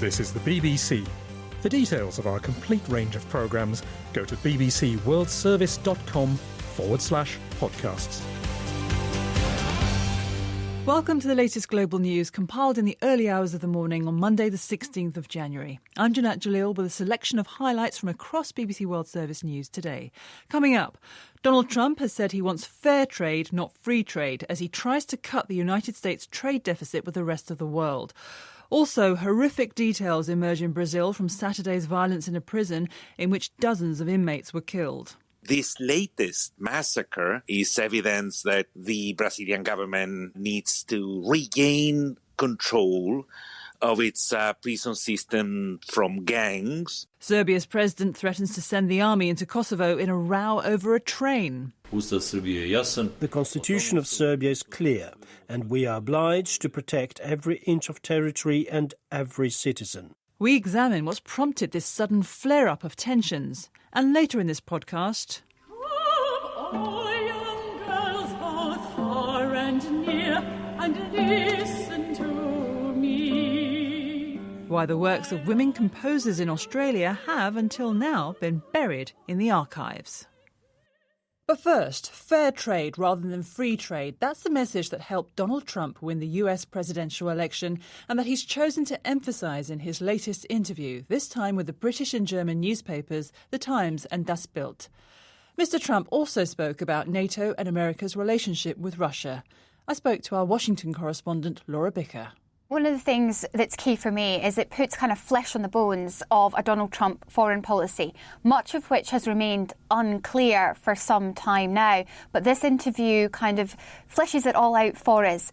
This is the BBC. For details of our complete range of programmes, go to bbcworldservice.com/podcasts. Welcome to the latest global news compiled in the early hours of the morning on Monday the 16th of January. I'm Jeanette Jalil with a selection of highlights from across BBC World Service news today. Coming up, Donald Trump has said he wants fair trade, not free trade, as he tries to cut the United States trade deficit with the rest of the world. Also, horrific details emerge in Brazil from Saturday's violence in a prison in which dozens of inmates were killed. This latest massacre is evidence that the Brazilian government needs to regain control of its prison system from gangs. Serbia's president threatens to send the army into Kosovo in a row over a train. The constitution of Serbia is clear, and we are obliged to protect every inch of territory and every citizen. We examine what's prompted this sudden flare-up of tensions. And later in this podcast... All young girls both far and near, and listen to me. Why the works of women composers in Australia have, until now, been buried in the archives. But first, fair trade rather than free trade. That's the message that helped Donald Trump win the US presidential election and that he's chosen to emphasise in his latest interview, this time with the British and German newspapers, The Times and Das Bild. Mr. Trump also spoke about NATO and America's relationship with Russia. I spoke to our Washington correspondent, Laura Bicker. One of the things that's key for me is it puts kind of flesh on the bones of a Donald Trump foreign policy, much of which has remained unclear for some time now. But this interview kind of fleshes it all out for us.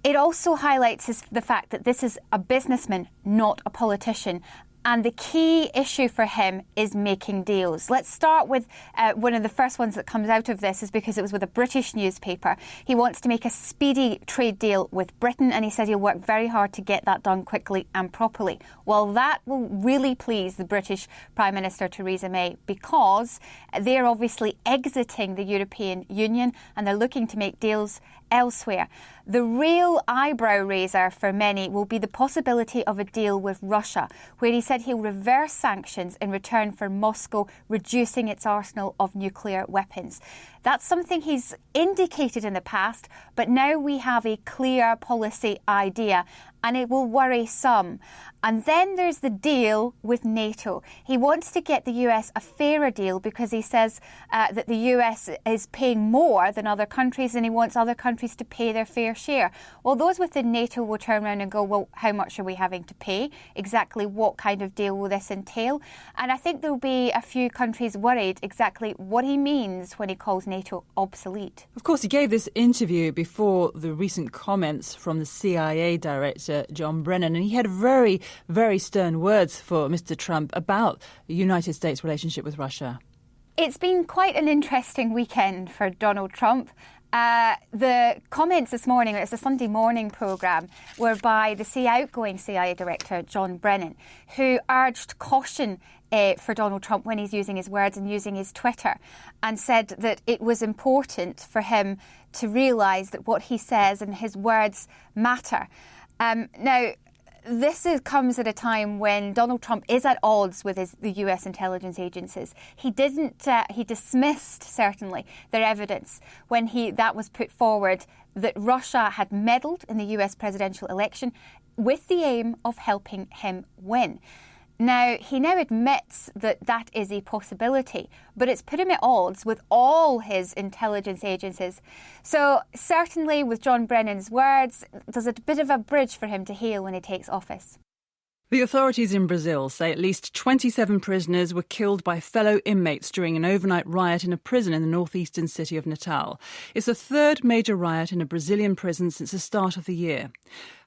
It also highlights the fact that this is a businessman, not a politician. And the key issue for him is making deals. Let's start with one of the first ones that comes out of this is because it was with a British newspaper. He wants to make a speedy trade deal with Britain, and he said he'll work very hard to get that done quickly and properly. Well, that will really please the British Prime Minister Theresa May because they're obviously exiting the European Union and they're looking to make deals elsewhere. The real eyebrow raiser for many will be the possibility of a deal with Russia, where he said he'll reverse sanctions in return for Moscow reducing its arsenal of nuclear weapons. That's something he's indicated in the past, but now we have a clear policy idea, and it will worry some. And then there's the deal with NATO. He wants to get the US a fairer deal because he says that the US is paying more than other countries and he wants other countries to pay their fair share. Well, those within NATO will turn around and go, well, how much are we having to pay? Exactly what kind of deal will this entail? And I think there'll be a few countries worried exactly what he means when he calls NATO obsolete. Of course, he gave this interview before the recent comments from the CIA director, John Brennan, and he had very stern words for Mr. Trump about the United States' relationship with Russia. It's been quite an interesting weekend for Donald Trump. The comments this morning, it's a Sunday morning programme, were by the outgoing CIA director, John Brennan, who urged caution for Donald Trump when he's using his words and using his Twitter, and said that it was important for him to realise that what he says and his words matter. Now, this comes at a time when Donald Trump is at odds with the US intelligence agencies. He dismissed, certainly, their evidence when that was put forward that Russia had meddled in the US presidential election with the aim of helping him win. Now, he now admits that that is a possibility, but it's put him at odds with all his intelligence agencies. So certainly with John Brennan's words, there's a bit of a bridge for him to heal when he takes office. The authorities in Brazil say at least 27 prisoners were killed by fellow inmates during an overnight riot in a prison in the northeastern city of Natal. It's the third major riot in a Brazilian prison since the start of the year.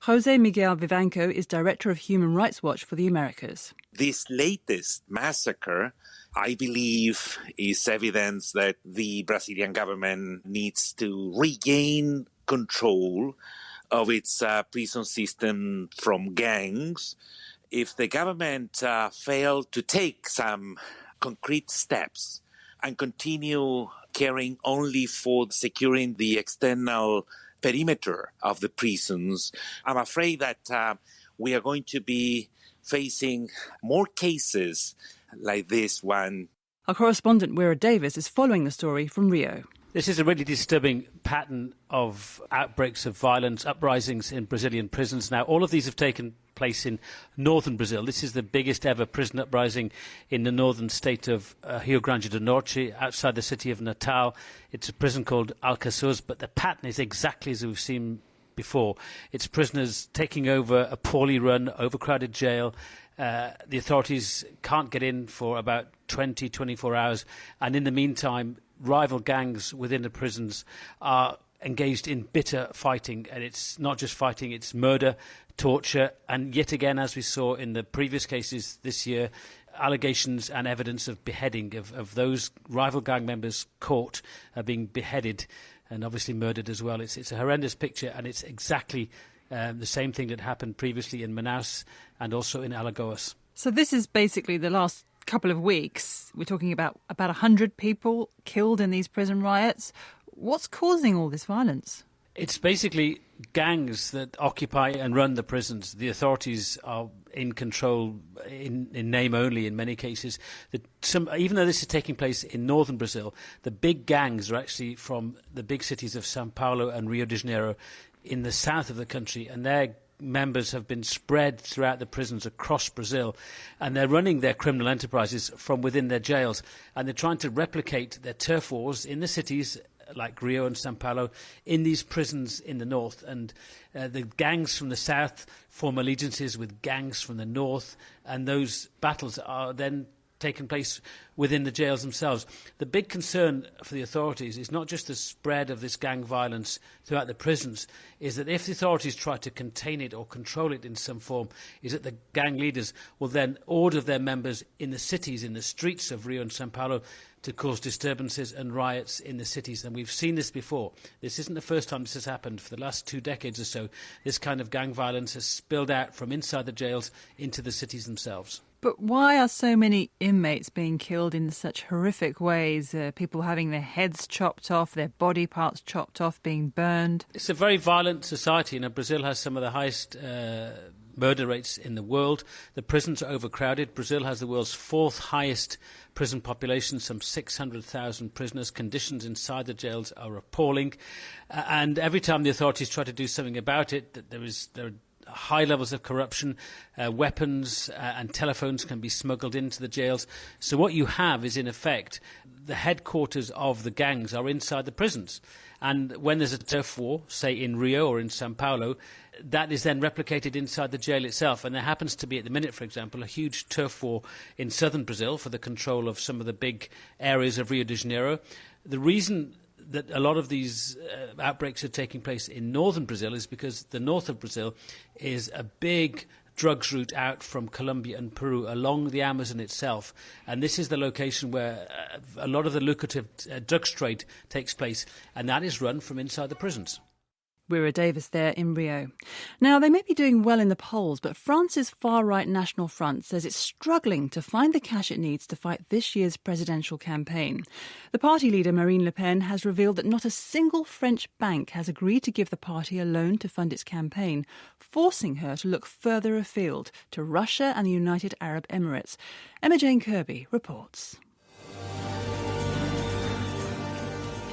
Jose Miguel Vivanco is director of Human Rights Watch for the Americas. This latest massacre, I believe, is evidence that the Brazilian government needs to regain control of its prison system from gangs. If the government failed to take some concrete steps and continue caring only for securing the external perimeter of the prisons, I'm afraid that we are going to be facing more cases like this one. Our correspondent Wira Davis is following the story from Rio. This is a really disturbing pattern of outbreaks of violence, uprisings in Brazilian prisons. Now, all of these have taken place in northern Brazil. This is the biggest ever prison uprising in the northern state of Rio Grande do Norte, outside the city of Natal. It's a prison called Alcacuz, but the pattern is exactly as we've seen before. It's prisoners taking over a poorly run, overcrowded jail. The authorities can't get in for about 24 hours, and in the meantime, rival gangs within the prisons are engaged in bitter fighting, and it's not just fighting, it's murder, torture, and yet again, as we saw in the previous cases this year, allegations and evidence of beheading of those rival gang members caught being beheaded and obviously murdered as well. It's a horrendous picture, and it's exactly the same thing that happened previously in Manaus and also in Alagoas. So this is basically the last couple of weeks. We're talking about 100 people killed in these prison riots. What's causing all this violence? It's basically gangs that occupy and run the prisons. The authorities are in control in name only in many cases. Even though this is taking place in northern Brazil, the big gangs are actually from the big cities of São Paulo and Rio de Janeiro in the south of the country, and their members have been spread throughout the prisons across Brazil, and they're running their criminal enterprises from within their jails, and they're trying to replicate their turf wars in the cities like Rio and São Paulo in these prisons in the north. And the gangs from the south form allegiances with gangs from the north, and those battles are then taking place within the jails themselves. The big concern for the authorities is not just the spread of this gang violence throughout the prisons, is that if the authorities try to contain it or control it in some form, is that the gang leaders will then order their members in the cities, in the streets of Rio and São Paulo, to cause disturbances and riots in the cities. And we've seen this before. This isn't the first time this has happened. For the last 2 decades or so, this kind of gang violence has spilled out from inside the jails into the cities themselves. But why are so many inmates being killed in such horrific ways? People having their heads chopped off, their body parts chopped off, being burned. It's a very violent society. Brazil has some of the highest murder rates in the world. The prisons are overcrowded. Brazil has the world's 4th highest prison population, some 600,000 prisoners. Conditions inside the jails are appalling. And every time the authorities try to do something about it, there are high levels of corruption, weapons and telephones can be smuggled into the jails. So what you have is, in effect, the headquarters of the gangs are inside the prisons. And when there's a turf war, say in Rio or in São Paulo, that is then replicated inside the jail itself. And there happens to be, at the minute, for example, a huge turf war in southern Brazil for the control of some of the big areas of Rio de Janeiro. The reason that a lot of these outbreaks are taking place in northern Brazil is because the north of Brazil is a big drugs route out from Colombia and Peru along the Amazon itself. And this is the location where a lot of the lucrative drugs trade takes place, and that is run from inside the prisons. Wira Davis there in Rio. Now, they may be doing well in the polls, but France's far-right National Front says it's struggling to find the cash it needs to fight this year's presidential campaign. The party leader, Marine Le Pen, has revealed that not a single French bank has agreed to give the party a loan to fund its campaign, forcing her to look further afield to Russia and the United Arab Emirates. Emma-Jane Kirby reports.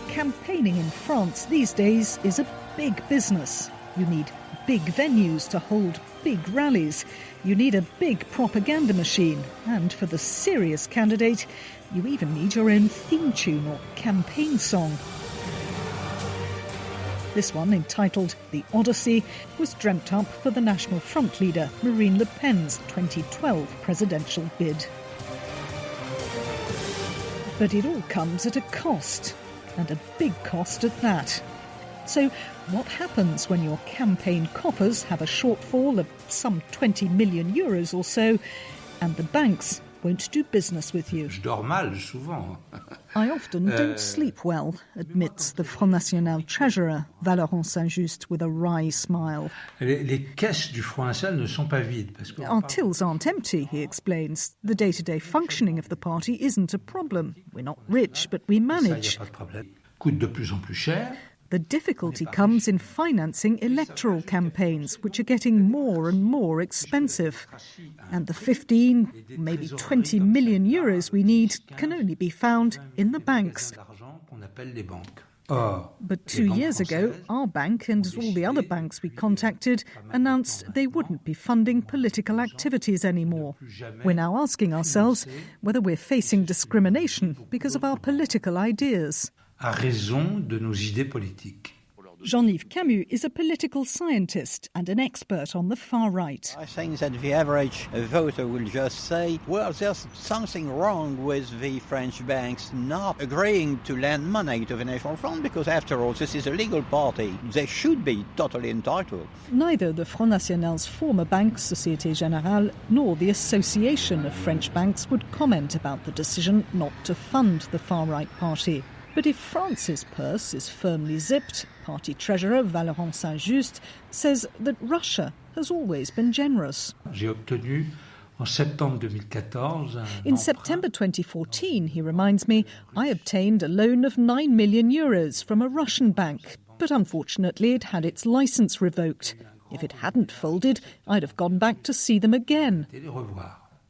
Campaigning in France these days is a big business. You need big venues to hold big rallies. You need a big propaganda machine. And for the serious candidate, you even need your own theme tune or campaign song. This one, entitled The Odyssey, was dreamt up for the National Front leader, Marine Le Pen's 2012 presidential bid. But it all comes at a cost, and a big cost at that. So what happens when your campaign coffers have a shortfall of some 20 million euros or so, and the banks won't do business with you? I often don't sleep well, admits the Front National treasurer, Valéran Saint-Just, with a wry smile. Our tills aren't empty, he explains. The day-to-day functioning of the The difficulty comes in financing electoral campaigns, which are getting more and more expensive. And the 15, maybe 20 million euros we need can only be found in the banks. But 2 years ago, our bank and all the other banks we contacted announced they wouldn't be funding political activities anymore. We're now asking ourselves whether we're facing discrimination because of our political ideas. Jean-Yves Camus is a political scientist and an expert on the far right. I think that the average voter will just say, well, there's something wrong with the French banks not agreeing to lend money to the National Front because, after all, this is a legal party. They should be totally entitled. Neither the Front National's former bank, Société Générale, nor the Association of French Banks would comment about the decision not to fund the far-right party. But if France's purse is firmly zipped, party treasurer Valéran Saint-Just says that Russia has always been generous. In September 2014, he reminds me, I obtained a loan of 9 million euros from a Russian bank, but unfortunately it had its licence revoked. If it hadn't folded, I'd have gone back to see them again.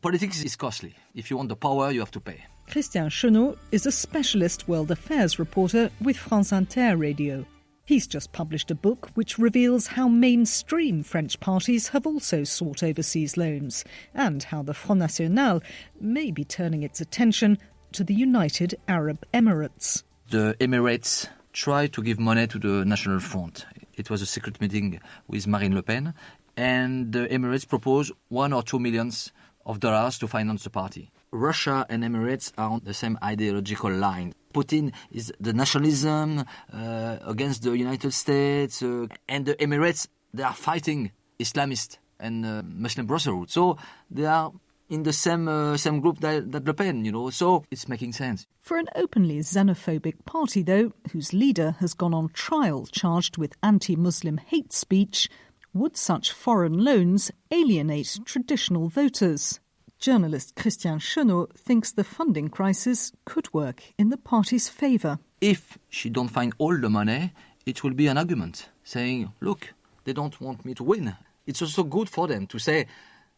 Politics is costly. If you want the power, you have to pay. Christian Chenot is a specialist world affairs reporter with France Inter Radio. He's just published a book which reveals how mainstream French parties have also sought overseas loans and how the Front National may be turning its attention to the United Arab Emirates. The Emirates tried to give money to the National Front. It was a secret meeting with Marine Le Pen, and the Emirates proposed $1 or $2 million to finance the party. Russia and Emirates are on the same ideological line. Putin is the nationalism against the United States, and the Emirates, they are fighting Islamists and Muslim Brotherhood. So they are in the same group that Le Pen, so it's making sense. For an openly xenophobic party, though, whose leader has gone on trial charged with anti-Muslim hate speech, would such foreign loans alienate traditional voters? Journalist Christian Chenot thinks the funding crisis could work in the party's favour. If she don't find all the money, it will be an argument saying, look, they don't want me to win. It's also good for them to say,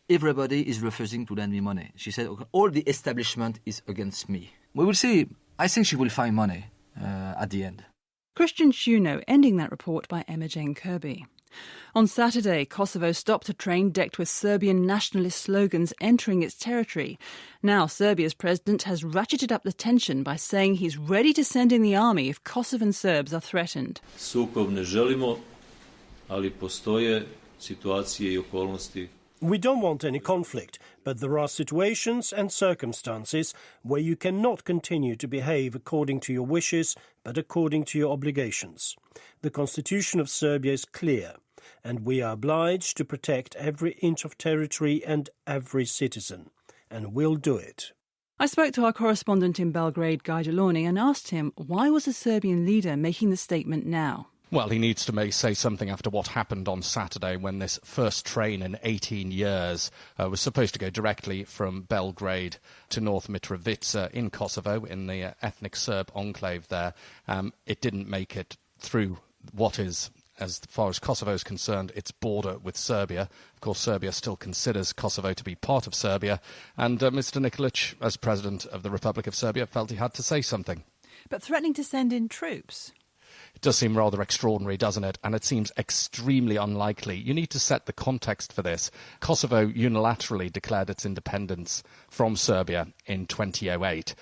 everybody is refusing to lend me money. She said, okay, all the establishment is against me. We will see. I think she will find money at the end. Christian Chenot ending that report by Emma Jane Kirby. On Saturday, Kosovo stopped a train decked with Serbian nationalist slogans entering its territory. Now, Serbia's president has ratcheted up the tension by saying he's ready to send in the army if Kosovan Serbs are threatened. Sukob ne želimo, ali postoje situacije I okolnosti. We don't want any conflict, but there are situations and circumstances where you cannot continue to behave according to your wishes, but according to your obligations. The constitution of Serbia is clear, and we are obliged to protect every inch of territory and every citizen, and we'll do it. I spoke to our correspondent in Belgrade, Guy Delorny, and asked him why was the Serbian leader making the statement now? Well, he needs to say something after what happened on Saturday when this first train in 18 years was supposed to go directly from Belgrade to North Mitrovica in Kosovo, in the ethnic Serb enclave there. It didn't make it through what is, as far as Kosovo is concerned, its border with Serbia. Of course, Serbia still considers Kosovo to be part of Serbia, and Mr. Nikolic, as President of the Republic of Serbia, felt he had to say something. But threatening to send in troops? It does seem rather extraordinary, doesn't it? And it seems extremely unlikely. You need to set the context for this. Kosovo unilaterally declared its independence from Serbia in 2008.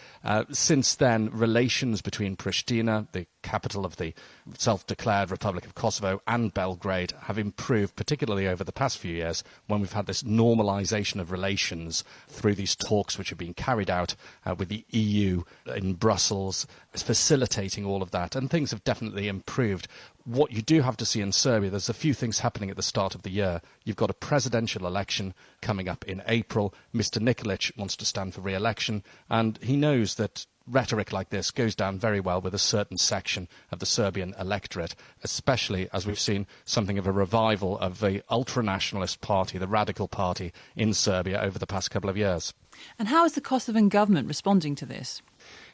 Since then, relations between Pristina, the capital of the self-declared Republic of Kosovo, and Belgrade have improved, particularly over the past few years, when we've had this normalisation of relations through these talks which have been carried out with the EU in Brussels, facilitating all of that. And things have definitely improved. What you do have to see in Serbia, there's a few things happening at the start of the year. You've got a presidential election coming up in April. Mr. Nikolic wants to stand for re-election, and he knows that rhetoric like this goes down very well with a certain section of the Serbian electorate, especially as we've seen something of a revival of the ultra-nationalist party, the radical party in Serbia over the past couple of years. And how is the Kosovan government responding to this?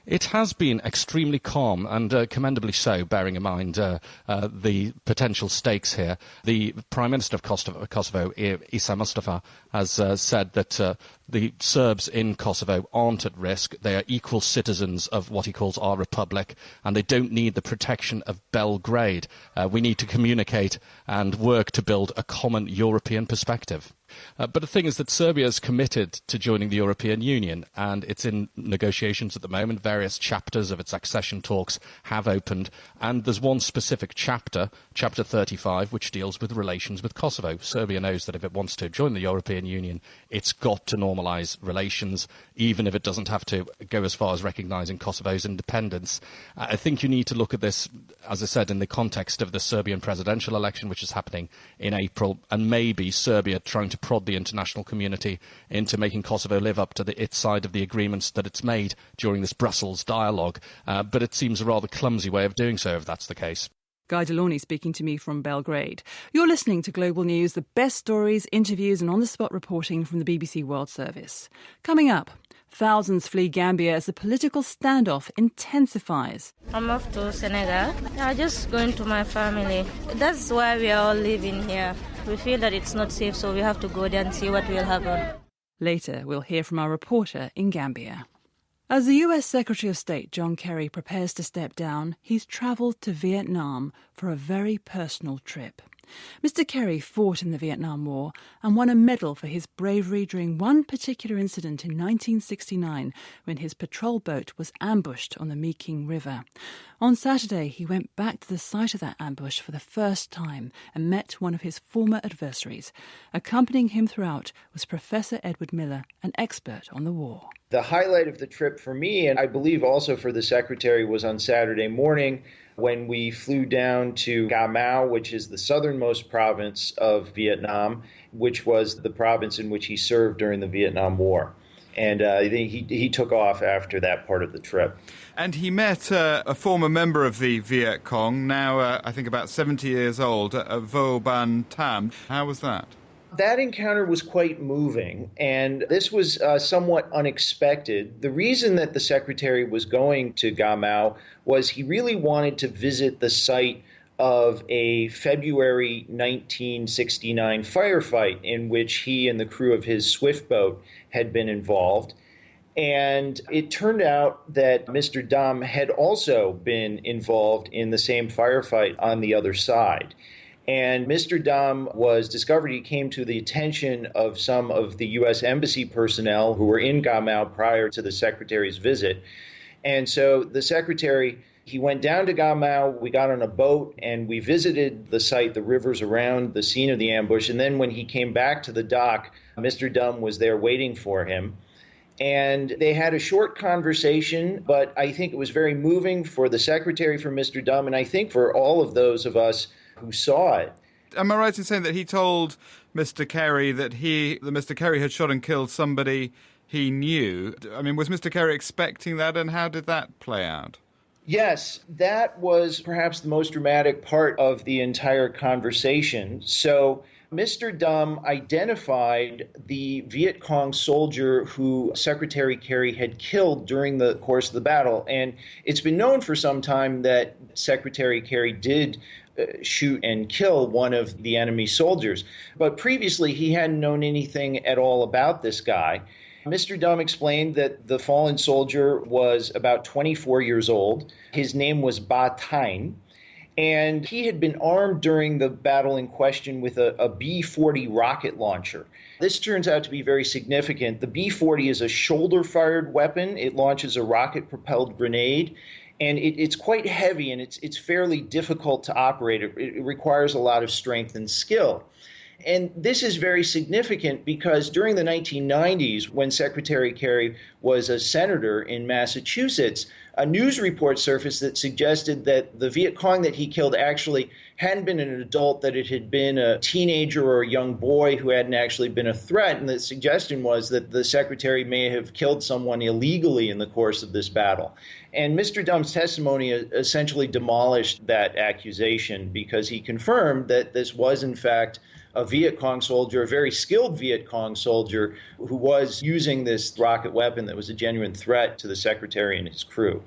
It has been extremely calm and commendably so, bearing in mind the potential stakes here. The Prime Minister of Kosovo, Isa Mustafa, has said that the Serbs in Kosovo aren't at risk. They are equal citizens of what he calls our republic, and they don't need the protection of Belgrade. We need to communicate and work to build a common European perspective. But the thing is that Serbia is committed to joining the European Union, and it's in negotiations at the moment. Various chapters of its accession talks have opened, and there's one specific chapter, Chapter 35, which deals with relations with Kosovo. Serbia knows that if it wants to join the European Union, it's got to normalise relations, even if it doesn't have to go as far as recognising Kosovo's independence. I think you need to look at this, as I said, in the context of the Serbian presidential election, which is happening in April, and maybe Serbia trying to prod the international community into making Kosovo live up to its side of the agreements that it's made during this Brussels dialogue. But it seems a rather clumsy way of doing so, if that's the case. Guy Delorney speaking to me from Belgrade. You're listening to Global News, the best stories, interviews and on-the-spot reporting from the BBC World Service. Coming up, thousands flee Gambia as the political standoff intensifies. I'm off to Senegal. I'm just going to my family. That's why we are all living here. We feel that it's not safe, so we have to go there and see what will happen. Later, we'll hear from our reporter in Gambia. As the US Secretary of State John Kerry prepares to step down, he's travelled to Vietnam for a very personal trip. Mr. Kerry fought in the Vietnam War and won a medal for his bravery during one particular incident in 1969 when his patrol boat was ambushed on the Mekong River. On Saturday, he went back to the site of that ambush for the first time and met one of his former adversaries. Accompanying him throughout was Professor Edward Miller, an expert on the war. The highlight of the trip for me, and I believe also for the Secretary, was on Saturday morning when we flew down to Ga Mau, which is the southernmost province of Vietnam, which was the province in which he served during the Vietnam War. And he took off after that part of the trip. And he met a former member of the Viet Cong, now I think about 70 years old, Vo Ban Tam. How was that? That encounter was quite moving, and this was somewhat unexpected. The reason that the Secretary was going to Ga Mau was he really wanted to visit the site of a February 1969 firefight in which he and the crew of his swift boat had been involved. And it turned out that Mr. Dam had also been involved in the same firefight on the other side. And Mr. Dam was discovered. He came to the attention of some of the U.S. Embassy personnel who were in Ga Mau prior to the Secretary's visit. And so the Secretary, he went down to Ga Mau, we got on a boat, and we visited the site, the rivers around the scene of the ambush. And then when he came back to the dock, Mr. Dam was there waiting for him. And they had a short conversation, but I think it was very moving for the Secretary, for Mr. Dam, and I think for all of those of us who saw it. Am I right in saying that he told Mr. Kerry that Mr. Kerry had shot and killed somebody he knew? I mean, was Mr. Kerry expecting that, and how did that play out? Yes, that was perhaps the most dramatic part of the entire conversation. So Mr. Dam identified the Viet Cong soldier who Secretary Kerry had killed during the course of the battle. And it's been known for some time that Secretary Kerry did shoot and kill one of the enemy soldiers. But previously, he hadn't known anything at all about this guy. Mr. Dam explained that the fallen soldier was about 24 years old. His name was Ba Tain, and he had been armed during the battle in question with a B-40 rocket launcher. This turns out to be very significant. The B-40 is a shoulder-fired weapon. It launches a rocket-propelled grenade, and it's quite heavy, and it's fairly difficult to operate. It requires a lot of strength and skill. And this is very significant because during the 1990s, when Secretary Kerry was a senator in Massachusetts, a news report surfaced that suggested that the Viet Cong that he killed actually hadn't been an adult, that it had been a teenager or a young boy who hadn't actually been a threat. And the suggestion was that the secretary may have killed someone illegally in the course of this battle. And Mr. Dum's testimony essentially demolished that accusation because he confirmed that this was, in fact, a Viet Cong soldier, a very skilled Viet Cong soldier who was using this rocket weapon that was a genuine threat to the secretary and his crew.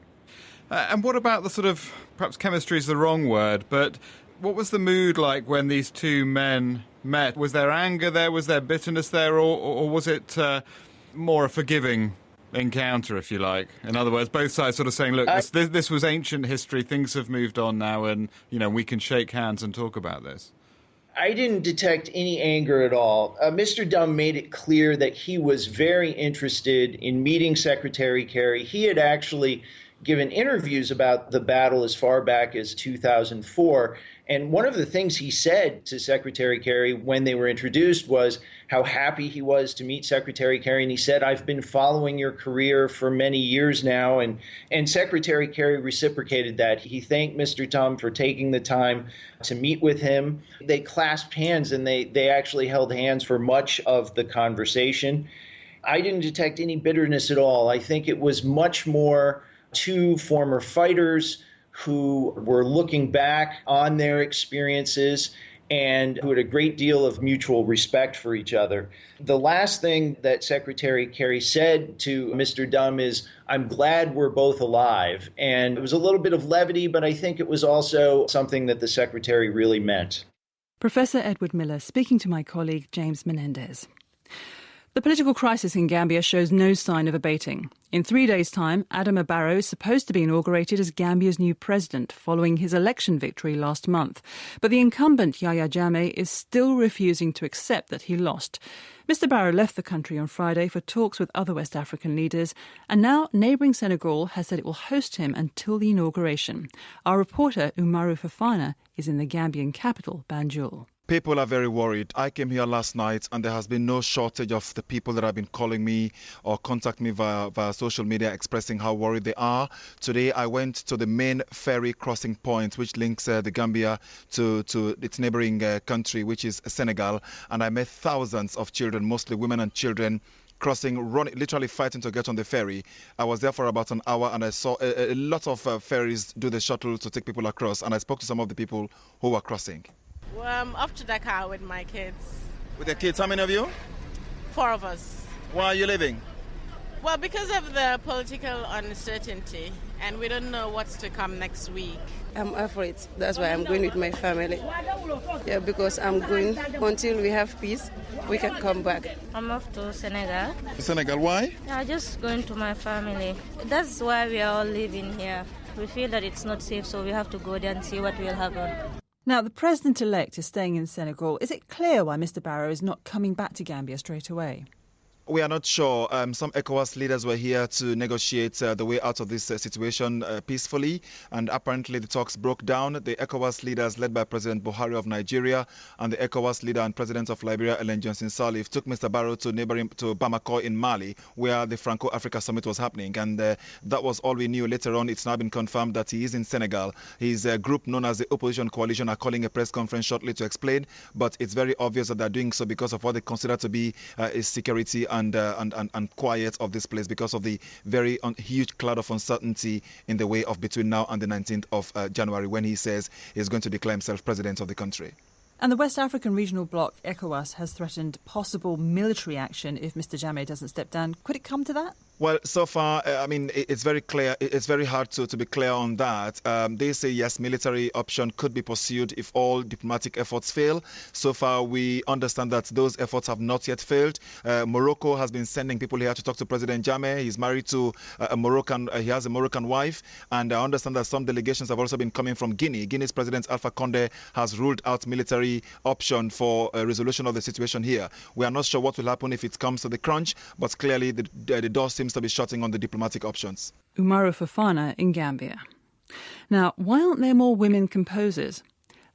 And what about the sort of, perhaps chemistry is the wrong word, but what was the mood like when these two men met? Was there anger there? Was there bitterness there? Or was it more a forgiving encounter, if you like? In other words, both sides sort of saying, look, this was ancient history, things have moved on now, and, you know, we can shake hands and talk about this. I didn't detect any anger at all. Mr. Dum made it clear that he was very interested in meeting Secretary Kerry. He had actually given interviews about the battle as far back as 2004. And one of the things he said to Secretary Kerry when they were introduced was how happy he was to meet Secretary Kerry. And he said, I've been following your career for many years now. And Secretary Kerry reciprocated that. He thanked Mr. Dum for taking the time to meet with him. They clasped hands and they actually held hands for much of the conversation. I didn't detect any bitterness at all. I think it was much more two former fighters who were looking back on their experiences and who had a great deal of mutual respect for each other. The last thing that Secretary Kerry said to Mr. Dum is, I'm glad we're both alive. And it was a little bit of levity, but I think it was also something that the Secretary really meant. Professor Edward Miller speaking to my colleague James Menendez. The political crisis in Gambia shows no sign of abating. In 3 days' time, Adama Barrow is supposed to be inaugurated as Gambia's new president following his election victory last month. But the incumbent Yahya Jammeh is still refusing to accept that he lost. Mr. Barrow left the country on Friday for talks with other West African leaders, and now neighbouring Senegal has said it will host him until the inauguration. Our reporter Umaru Fafana is in the Gambian capital, Banjul. People are very worried. I came here last night and there has been no shortage of the people that have been calling me or contact me via social media expressing how worried they are. Today I went to the main ferry crossing point which links the Gambia to its neighboring country, which is Senegal, and I met thousands of children, mostly women and children, crossing, running, literally fighting to get on the ferry. I was there for about an hour and I saw a lot of ferries do the shuttle to take people across, and I spoke to some of the people who were crossing. Well, I'm up to Dakar with my kids. With the kids, how many of you? 4 of us. Why are you leaving? Well, because of the political uncertainty, and we don't know what's to come next week. I'm afraid. That's why I'm going with my family. Yeah, because I'm going until we have peace, we can come back. I'm off to Senegal. Senegal, why? I'm just going to my family. That's why we are all living here. We feel that it's not safe, so we have to go there and see what will happen. Now, the president-elect is staying in Senegal. Is it clear why Mr. Barrow is not coming back to Gambia straight away? We are not sure. Some ECOWAS leaders were here to negotiate the way out of this situation peacefully, and apparently the talks broke down. The ECOWAS leaders, led by President Buhari of Nigeria, and the ECOWAS leader and President of Liberia, Ellen Johnson Sirleaf, took Mr. Barrow to Bamako in Mali, where the Franco-Africa Summit was happening, and that was all we knew. Later on, it's now been confirmed that he is in Senegal. His group, known as the Opposition Coalition, are calling a press conference shortly to explain, but it's very obvious that they're doing so because of what they consider to be his security and quiet of this place, because of the very huge cloud of uncertainty in the way of between now and the 19th of January, when he says he's going to declare himself president of the country. And the West African regional bloc, ECOWAS, has threatened possible military action if Mr. Jammeh doesn't step down. Could it come to that? Well, so far, I mean, it's very clear. It's very hard to be clear on that. They say, yes, military option could be pursued if all diplomatic efforts fail. So far, we understand that those efforts have not yet failed. Morocco has been sending people here to talk to President Jammeh. He's married to a Moroccan. He has a Moroccan wife. And I understand that some delegations have also been coming from Guinea. Guinea's President Alpha Condé has ruled out military option for a resolution of the situation here. We are not sure what will happen if it comes to the crunch, but clearly the door seems to be shutting on the diplomatic options. Umaru Fafana in Gambia. Now, why aren't there more women composers?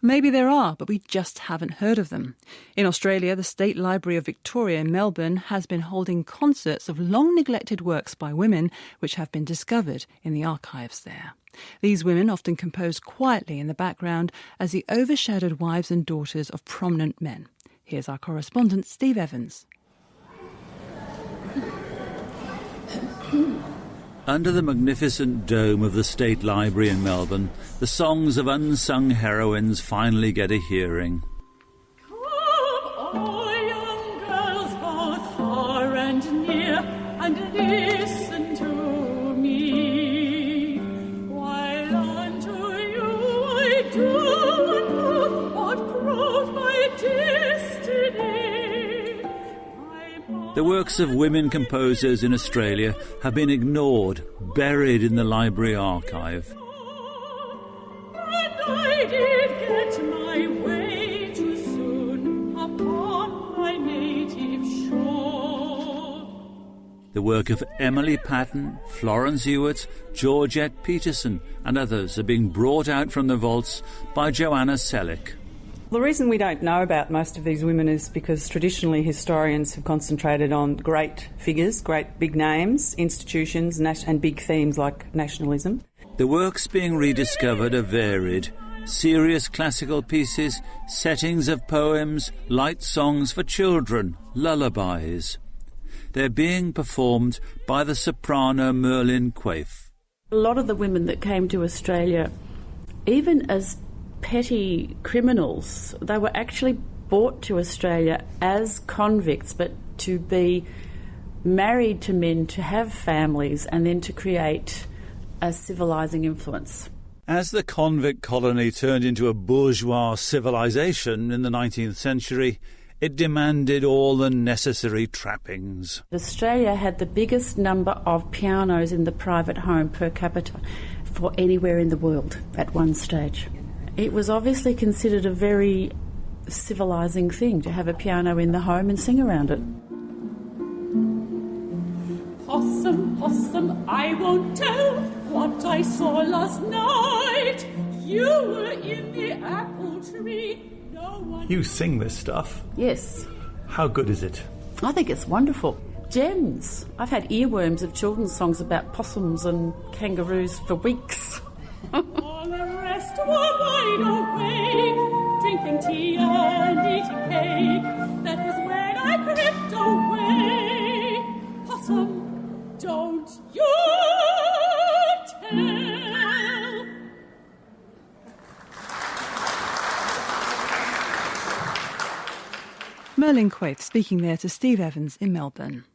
Maybe there are, but we just haven't heard of them. In Australia, the State Library of Victoria in Melbourne has been holding concerts of long-neglected works by women which have been discovered in the archives there. These women often compose quietly in the background as the overshadowed wives and daughters of prominent men. Here's our correspondent, Steve Evans. Under the magnificent dome of the State Library in Melbourne, the songs of unsung heroines finally get a hearing. Come, all young girls, both far and near, and listen to me. While unto you I do what proves my destiny. The works of women composers in Australia have been ignored, buried in the library archive. And I did get my way too soon upon my native shore. The work of Emily Patton, Florence Ewart, Georgette Peterson and others are being brought out from the vaults by Joanna Selleck. The reason we don't know about most of these women is because traditionally historians have concentrated on great figures, great big names, institutions and big themes like nationalism. The works being rediscovered are varied. Serious classical pieces, settings of poems, light songs for children, lullabies. They're being performed by the soprano Merlin Quaife. A lot of the women that came to Australia, even as petty criminals, they were actually brought to Australia as convicts, but to be married to men, to have families, and then to create a civilising influence. As the convict colony turned into a bourgeois civilization in the 19th century, it demanded all the necessary trappings. Australia had the biggest number of pianos in the private home per capita for anywhere in the world at one stage. It was obviously considered a very civilising thing to have a piano in the home and sing around it. Possum, possum, I won't tell what I saw last night. You were in the apple tree. No one... You sing this stuff? Yes. How good is it? I think it's wonderful. Gems. I've had earworms of children's songs about possums and kangaroos for weeks. All the rest were wide awake, drinking tea and eating cake. That was when I crept away. Possum, don't you tell. Merlin Quaife speaking there to Steve Evans in Melbourne.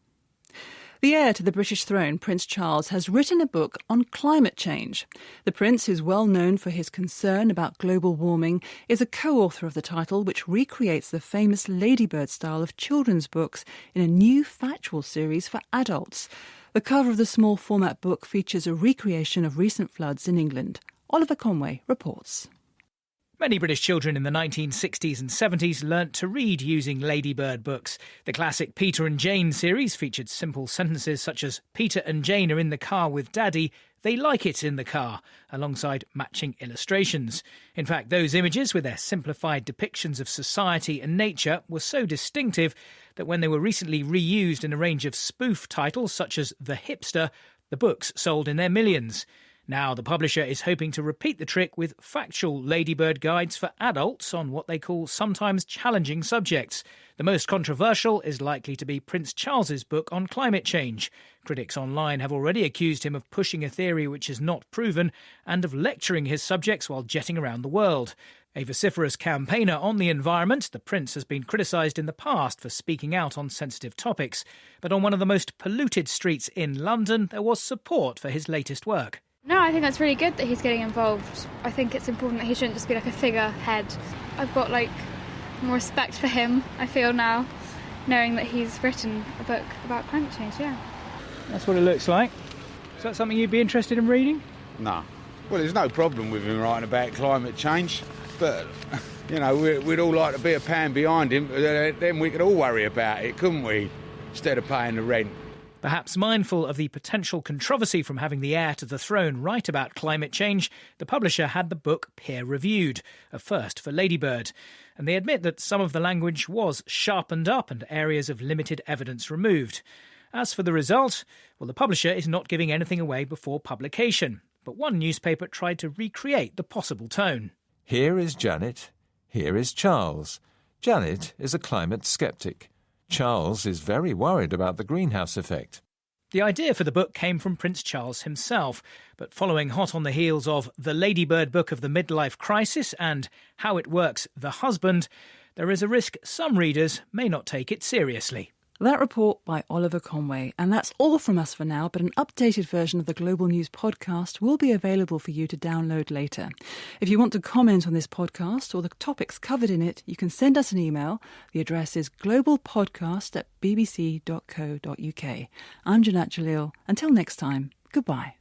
The heir to the British throne, Prince Charles, has written a book on climate change. The Prince, who's well known for his concern about global warming, is a co-author of the title, which recreates the famous Ladybird style of children's books in a new factual series for adults. The cover of the small format book features a recreation of recent floods in England. Oliver Conway reports. Many British children in the 1960s and 70s learnt to read using Ladybird books. The classic Peter and Jane series featured simple sentences such as "Peter and Jane are in the car with Daddy, they like it in the car," alongside matching illustrations. In fact, those images, with their simplified depictions of society and nature, were so distinctive that when they were recently reused in a range of spoof titles such as The Hipster, the books sold in their millions. Now the publisher is hoping to repeat the trick with factual Ladybird guides for adults on what they call sometimes challenging subjects. The most controversial is likely to be Prince Charles's book on climate change. Critics online have already accused him of pushing a theory which is not proven and of lecturing his subjects while jetting around the world. A vociferous campaigner on the environment, the Prince has been criticised in the past for speaking out on sensitive topics. But on one of the most polluted streets in London, there was support for his latest work. No, I think that's really good that he's getting involved. I think it's important that he shouldn't just be like a figurehead. I've got more respect for him, I feel now, knowing that he's written a book about climate change, yeah. That's what it looks like. Is that something you'd be interested in reading? No. Well, there's no problem with him writing about climate change, but, we'd all like to be a pound behind him, then we could all worry about it, couldn't we, instead of paying the rent. Perhaps mindful of the potential controversy from having the heir to the throne write about climate change, the publisher had the book peer-reviewed, a first for Ladybird. And they admit that some of the language was sharpened up and areas of limited evidence removed. As for the result, well, the publisher is not giving anything away before publication. But one newspaper tried to recreate the possible tone. Here is Janet. Here is Charles. Janet is a climate sceptic. Charles is very worried about the greenhouse effect. The idea for the book came from Prince Charles himself, but following hot on the heels of The Ladybird Book of the Midlife Crisis and How It Works, The Husband, there is a risk some readers may not take it seriously. That report by Oliver Conway. And that's all from us for now, but an updated version of the Global News podcast will be available for you to download later. If you want to comment on this podcast or the topics covered in it, you can send us an email. The address is globalpodcast@bbc.co.uk. I'm Jeanette Jalil. Until next time, goodbye.